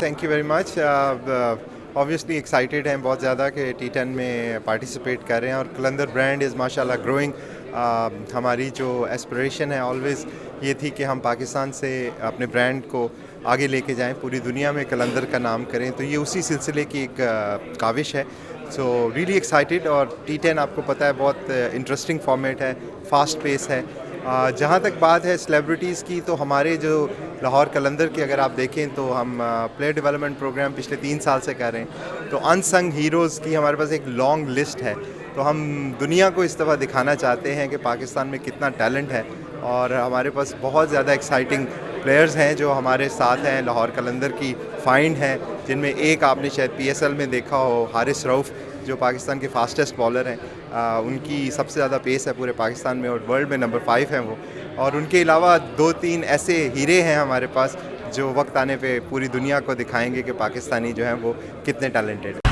Thank you very much. Obviously excited हैं बहुत ज़्यादा कि T10 में पार्टिसिपेट कर रहे हैं, और कलंदर ब्रांड इज़ माशाल्लाह ग्रोइंग। हमारी जो एस्पिरेशन है ऑलवेज़ ये थी कि हम पाकिस्तान से अपने ब्रांड को आगे लेके जाएं, पूरी दुनिया में कलंदर का नाम करें, तो ये उसी सिलसिले की एक काविश है। So really excited. और T10 आपको पता है बहुत इंटरेस्टिंग फॉर्मेट है, फास्ट पेस है। जहाँ तक बात है सेलिब्रिटीज़ की, तो हमारे जो लाहौर कलंदर की अगर आप देखें तो हम प्लेयर डेवलपमेंट प्रोग्राम पिछले 3 साल से कर रहे हैं, तो अनसंग हीरोज़ की हमारे पास एक लॉन्ग लिस्ट है। तो हम दुनिया को इस दफ़ा दिखाना चाहते हैं कि पाकिस्तान में कितना टैलेंट है, और हमारे पास बहुत ज़्यादा एक्साइटिंग प्लेयर्स हैं जो हमारे साथ हैं। लाहौर कलंदर की फाइंड हैं, जिनमें एक आपने शायद PSL में देखा हो, हारिस रऊफ़, जो पाकिस्तान के फास्टेस्ट बॉलर हैं। उनकी सबसे ज़्यादा पेस है पूरे पाकिस्तान में, और वर्ल्ड में नंबर 5 हैं वो। और उनके अलावा 2-3 ऐसे हीरे हैं हमारे पास जो वक्त आने पे पूरी दुनिया को दिखाएंगे कि पाकिस्तानी जो हैं वो कितने टैलेंटेड हैं।